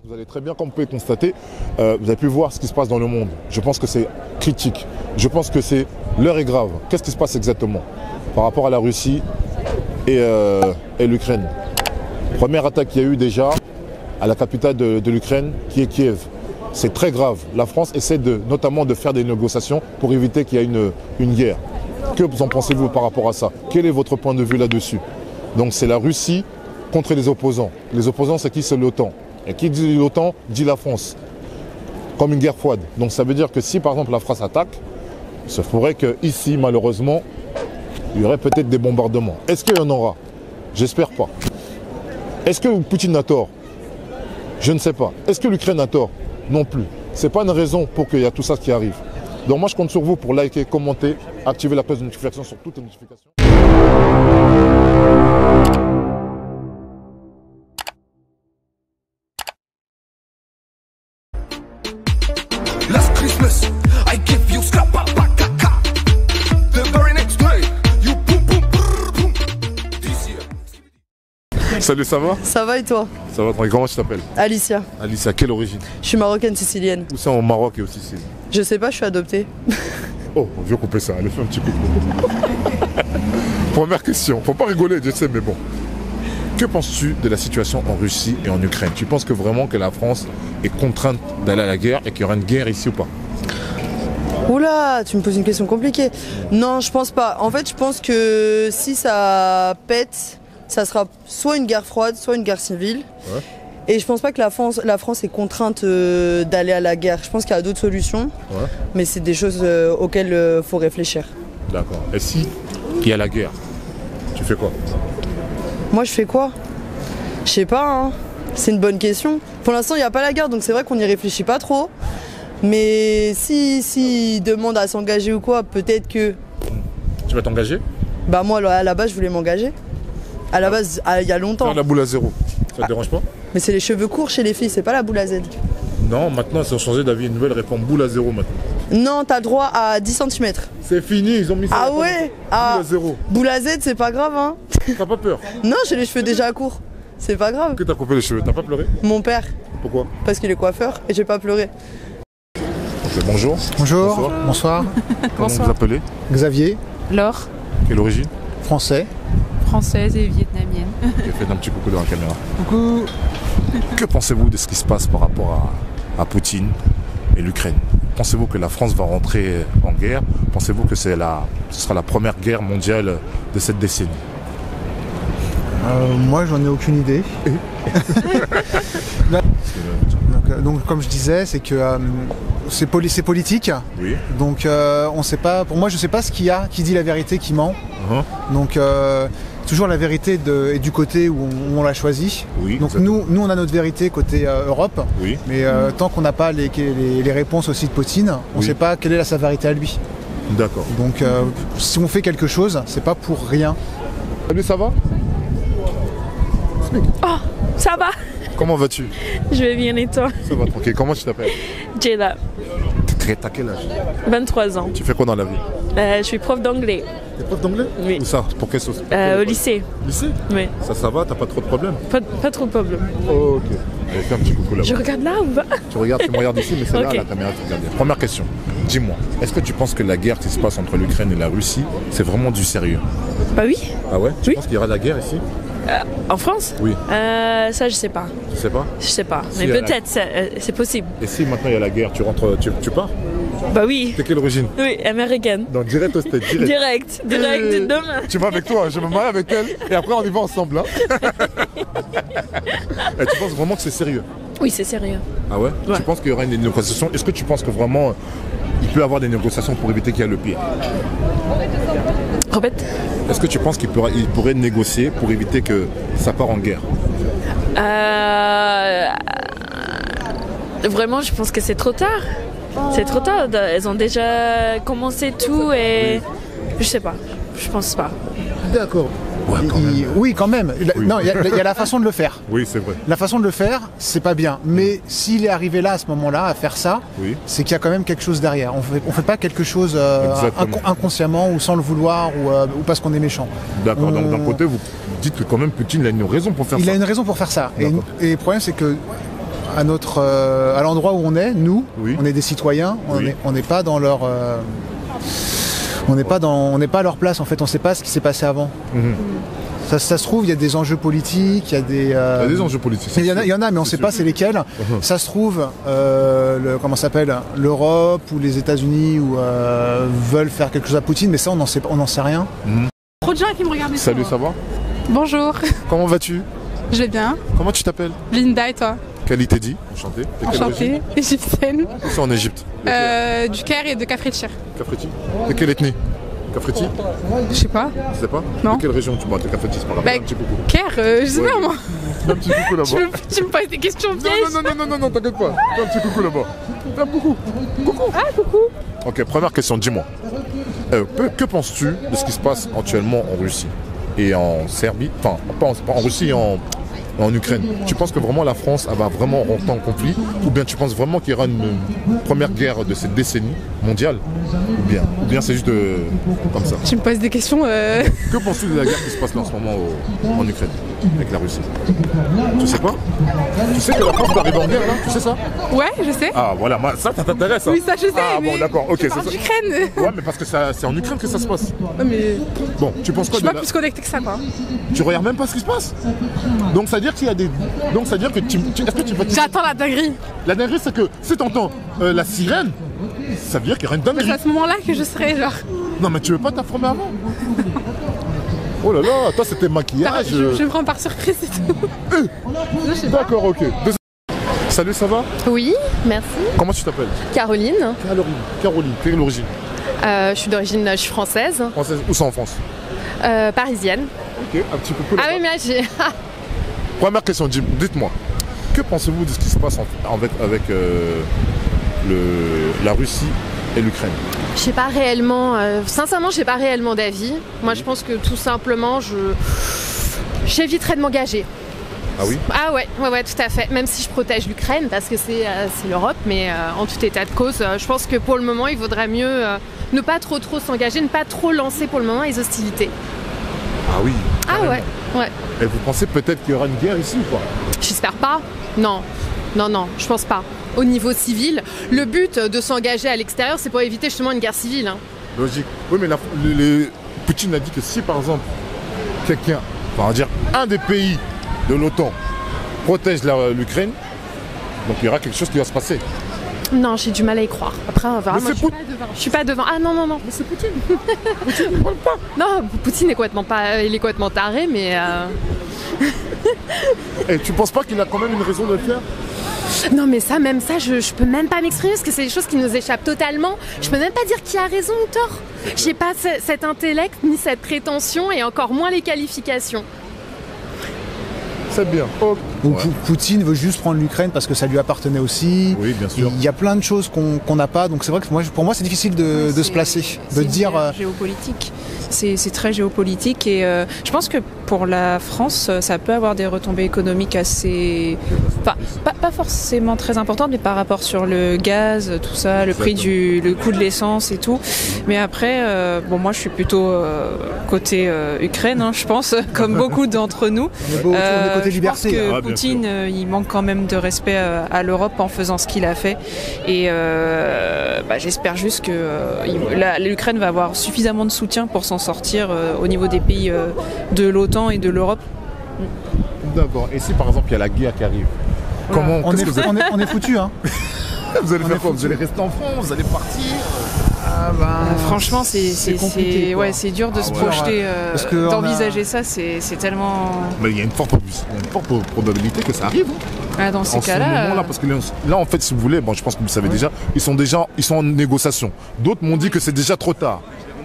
Vous allez très bien, comme vous pouvez constater, vous avez pu voir ce qui se passe dans le monde. Je pense que c'est critique. Je pense que l'heure est grave. Qu'est-ce qui se passe exactement par rapport à la Russie et l'Ukraine? Première attaque qu'il y a eu déjà à la capitale de l'Ukraine, qui est Kiev. C'est très grave. La France essaie notamment de faire des négociations pour éviter qu'il y ait une guerre. Que vous en pensez-vous par rapport à ça? Quel est votre point de vue là-dessus? Donc c'est la Russie contre les opposants. Les opposants, c'est qui? C'est l'OTAN. Et qui dit l'OTAN dit la France, comme une guerre froide. Donc ça veut dire que si par exemple la France attaque, ça pourrait qu'ici, malheureusement, il y aurait peut-être des bombardements. Est-ce qu'il y en aura? J'espère pas. Est-ce que Poutine a tort? Je ne sais pas. Est-ce que l'Ukraine a tort? Non plus. Ce n'est pas une raison pour qu'il y ait tout ça qui arrive. Donc moi je compte sur vous pour liker, commenter, activer la cloche de notification sur toutes les notifications. Last Christmas, I give you scrapapakaka. The very next day, you boom boom brrr, boom. This year. Salut, ça va? Ça va et toi? Ça va, comment tu t'appelles? Alicia. Alicia, quelle origine? Je suis marocaine sicilienne. Où c'est au Maroc et au Sicile? Je sais pas, je suis adoptée. Oh, on veut couper ça, allez fais un petit coucou. Première question, faut pas rigoler, je sais, mais bon. Que penses-tu de la situation en Russie et en Ukraine? Tu penses que vraiment que la France est contrainte d'aller à la guerre et qu'il y aura une guerre ici ou pas? Oula, tu me poses une question compliquée. Non, je pense pas. En fait, je pense que si ça pète, ça sera soit une guerre froide, soit une guerre civile. Ouais. Et je pense pas que la France est contrainte d'aller à la guerre. Je pense qu'il y a d'autres solutions, Ouais. mais c'est des choses auxquelles faut réfléchir. D'accord. Et si il y a la guerre, tu fais quoi? Moi, je fais quoi? Je sais pas, hein. C'est une bonne question. Pour l'instant, il n'y a pas la guerre, donc c'est vrai qu'on n'y réfléchit pas trop. Mais si demande à s'engager ou quoi, peut-être que... Tu vas t'engager? Bah moi, à la base, je voulais m'engager. À la base, il y a longtemps. Faire la boule à zéro, ça te dérange pas? Mais c'est les cheveux courts chez les filles, c'est pas la boule à Z. Non, maintenant ils ont changé d'avis, une nouvelle réforme boule à zéro maintenant. Non, t'as le droit à 10 cm. C'est fini, ils ont mis ça. Ah ouais? Boule à zéro. Boule à Z, c'est pas grave, hein. T'as pas peur? Non, j'ai les cheveux déjà courts. C'est pas grave. Que t'as coupé les cheveux, t'as pas pleuré? Mon père, Pourquoi? parce qu'il est coiffeur et j'ai pas pleuré. Ok, bonjour. Bonjour, Bonsoir. bonsoir. Comment vous appelez? Xavier, Laure, Quelle origine? français. française et vietnamienne. Ok, faites un petit coucou dans la caméra. Coucou. Que pensez-vous de ce qui se passe par rapport à Poutine et l'Ukraine? Pensez-vous que la France va rentrer en guerre? Pensez-vous que ce sera la première guerre mondiale de cette décennie? Moi, j'en ai aucune idée. Donc, comme je disais, c'est que c'est politique. Oui. Donc, on sait pas. Pour moi, je sais pas ce qu'il y a, qui dit la vérité, qui ment. Donc, toujours la vérité est du côté où on l'a choisi. Oui, Donc, exactement. nous, on a notre vérité côté Europe. Oui. Mais tant qu'on n'a pas les réponses aussi de Poutine, on ne Oui. sait pas quelle est sa vérité à lui. D'accord. Donc, si on fait quelque chose, c'est pas pour rien. Salut, ça va? Oh, ça va? Comment vas-tu? Je vais bien et toi? Ça va tranquille. Comment tu t'appelles? Jayla, T'as quel âge? 23 ans. Tu fais quoi dans la vie? Je suis prof d'anglais T'es prof d'anglais? Oui. Où ça? Pour quelle sauce? au lycée. Lycée? Oui. Ça va? T'as pas trop de problèmes? Pas trop de problème. Ok. Allez, fais un petit coucou là-bas. Je regarde là ou pas? Tu me regardes ici, mais c'est là Ok. la caméra qui regarde bien. Première question. Dis-moi, est-ce que tu penses que la guerre qui se passe entre l'Ukraine et la Russie, c'est vraiment du sérieux? Bah oui. Ah ouais? Tu Oui. penses qu'il y aura de la guerre ici? En France? Oui. Ça, je sais pas. Tu sais pas? Je sais pas. Si, Mais elle a- peut-être, c'est possible. Et si maintenant il y a la guerre, tu rentres, tu pars? Bah oui. T'es quelle origine? Oui, américaine. Donc direct au stade, direct. Direct demain. Tu vas avec toi, je me marie avec elle et après on y va ensemble. Hein. Et tu penses vraiment que c'est sérieux? Oui, c'est sérieux. Ah ouais? Ouais. Tu penses qu'il y aura une négociation? Est-ce que tu penses que vraiment il peut y avoir des négociations pour éviter qu'il y ait le pire? En fait, Est-ce que tu penses qu'il pourrait négocier pour éviter que ça part en guerre? vraiment, je pense que c'est trop tard. C'est trop tard. Elles ont déjà commencé tout et je sais pas. Je pense pas. D'accord. Ouais, quand même. Oui, quand même. Oui. Non, il y a la façon de le faire. Oui, c'est vrai. La façon de le faire, c'est pas bien. Mais s'il est arrivé là, à ce moment-là, à faire ça, Oui. c'est qu'il y a quand même quelque chose derrière. On fait pas quelque chose Exactement. inconsciemment ou sans le vouloir ou parce qu'on est méchant. D'accord, donc d'un côté, vous dites que quand même Poutine a une raison pour faire Il ça. a une raison pour faire ça. D'accord. Et le problème, c'est que à l'endroit où on est, nous, Oui. on est des citoyens, Oui. on n'est pas dans leur, on n'est pas à leur place en fait, on ne sait pas ce qui s'est passé avant. Ça se trouve, il y a des enjeux politiques, il y a des. Il y a des enjeux politiques. Il y en a, mais on ne sait pas c'est lesquels. Ça se trouve, comment ça s'appelle, l'Europe ou les États-Unis veulent faire quelque chose à Poutine, mais ça on n'en sait rien. Trop de gens qui me regardent. Salut, ça va? Bonjour, Comment vas-tu? je vais bien. Comment tu t'appelles? Linda et toi? Qualité dit. Enchanté. De quelle origine? Enchantée, égyptienne. Où c'est en Égypte? Du Caire et de Kafritchir. Cafriti. De quelle ethnie? Cafriti? Je sais pas. Tu sais pas? Non. De quelle région tu bois? De Cafriti, c'est pas grave. Bah, Un petit coucou. Caire, je sais Ouais. pas moi. Un petit coucou là-bas. Tu me poses des questions pièges. Non, t'inquiète pas. Fais un petit coucou là-bas. Fais un coucou. Ah, coucou. Ok, première question, dis-moi. Que penses-tu de ce qui se passe actuellement en Russie et en Serbie? Enfin, pas en Russie, en Ukraine. Tu penses que vraiment la France elle va vraiment rentrer en conflit? Ou bien tu penses vraiment qu'il y aura une première guerre de cette décennie mondiale? Ou bien c'est juste comme ça? Tu me poses des questions. Que penses-tu de la guerre qui se passe là en ce moment en Ukraine avec la Russie? Tu sais pas? Tu sais que la France va arriver en guerre là? Tu sais ça? Ouais, je sais. Ah voilà, ça t'intéresse hein? Oui, ça je sais. Ah mais bon d'accord, ok. tu parles c'est ça. d'Ukraine. Ouais mais parce que c'est en Ukraine que ça se passe. Ouais, mais Bon, tu penses je quoi suis de pas la... plus connectée que ça, quoi. Tu regardes même pas ce qui se passe? Donc ça veut dire qu'il y a des... Donc ça veut dire que est-ce que tu vas... J'attends la dinguerie. La dinguerie c'est que si t'entends la sirène, ça veut dire qu'il y aura une C'est dinguerie. à ce moment-là que je serai genre. Non mais tu veux pas t'informer avant? Oh là là, toi c'était maquillage. Je me prends par surprise et tout. Je sais pas. D'accord, ok. Salut, ça va? Oui, merci. Comment tu t'appelles? Caroline. Caroline, quelle est l'origine? Je suis française, Française, où c'est en France? parisienne. Ok, un petit coucou Ah là-bas. oui, mais là, j'ai. Première question, dites-moi, que pensez-vous de ce qui se passe avec la Russie et l'Ukraine? Je sais pas réellement. Sincèrement, j'ai pas réellement d'avis. Moi, je pense que tout simplement, j'éviterais de m'engager. Ah oui? Ah ouais, tout à fait. Même si je protège l'Ukraine parce que c'est l'Europe, mais en tout état de cause, je pense que pour le moment, il vaudrait mieux ne pas trop s'engager, ne pas trop lancer pour le moment les hostilités. Ah oui. Ah ouais. Et vous pensez peut-être qu'il y aura une guerre ici ou pas? J'espère pas. Non, je pense pas. Au niveau civil, le but de s'engager à l'extérieur, c'est pour éviter justement une guerre civile. Hein. Logique. Oui, mais Poutine a dit que si par exemple quelqu'un, on va dire un des pays de l'OTAN protège l'Ukraine, donc il y aura quelque chose qui va se passer. Non, j'ai du mal à y croire. Après, on verra. Mais Moi, c'est je suis pas devant. Ah non. Mais c'est Poutine. Poutine ne parle pas. Non, Poutine est complètement taré, mais. Et tu penses pas qu'il a quand même une raison de le faire? Non, mais ça, je peux même pas m'exprimer parce que c'est des choses qui nous échappent totalement. Je peux même pas dire qui a raison ou tort. J'ai pas cet intellect ni cette prétention et encore moins les qualifications. C'est bien. Oh. Donc Poutine veut juste prendre l'Ukraine parce que ça lui appartenait aussi. Oui, bien sûr. Il y a plein de choses qu'on n'a pas, donc c'est vrai que pour moi c'est difficile de se placer, de dire. Géopolitique. C'est très géopolitique et je pense que pour la France, ça peut avoir des retombées économiques assez. Enfin, pas forcément très importantes, mais par rapport sur le gaz, tout ça, le coût de l'essence et tout. Mais après, moi je suis plutôt côté Ukraine, hein, je pense, comme beaucoup d'entre nous. On est côté liberté. Je pense que Ah, bien Poutine, il manque quand même de respect à l'Europe en faisant ce qu'il a fait. Et j'espère juste que l'Ukraine va avoir suffisamment de soutien pour s'en sortir au niveau des pays de l'OTAN et de l'Europe. D'accord. Et si par exemple il y a la guerre qui arrive, comment On est foutus, hein. vous allez faire quoi? Vous allez rester en France? Vous allez partir? Franchement, c'est compliqué, quoi. ouais, c'est dur de se ouais. projeter, Parce que d'envisager ça, c'est tellement. Mais il y a une forte probabilité que ça arrive. Hein. Dans ces En ce cas-là. moment-là, parce que là, en fait, si vous voulez, je pense que vous le savez déjà, ils sont en négociation. D'autres m'ont dit que c'est déjà trop tard.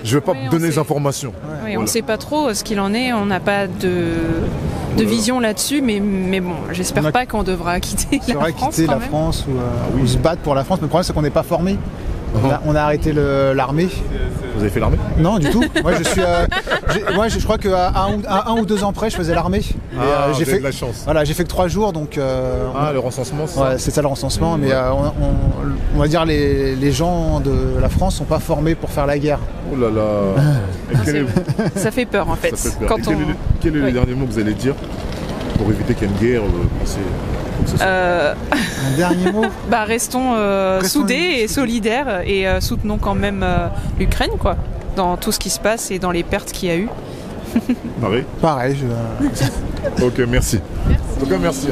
Je vais pas Oui, on donner les sait. informations. Oui, on Voilà. ne sait pas trop ce qu'il en est, on n'a pas de vision là-dessus, mais bon, j'espère On a- pas qu'on devra quitter C'est la vrai, France quitter quand la même. France ou se battre pour la France, mais le problème c'est qu'on n'est pas formé. On a arrêté l'armée. Vous avez fait l'armée? Non, du tout. Moi, je crois qu'à un ou 2 ans près, je faisais l'armée. Et, J'ai fait de la chance. Voilà, j'ai fait que 3 jours, donc. Le recensement, c'est ça. Ouais, c'est ça le recensement, mais on va dire les gens de la France sont pas formés pour faire la guerre. Oh là là. Et Ça fait peur en fait. ça fait peur. Quand Et quel est le Oui. dernier mot que vous allez dire pour éviter qu'il y ait une guerre? Pensez... Un dernier mot. Bah restons soudés et solidaires et soutenons quand même l'Ukraine, quoi, dans tout ce qui se passe et dans les pertes qu'il y a eu. Pareil. Pareil. Ok, merci. En tout cas, merci.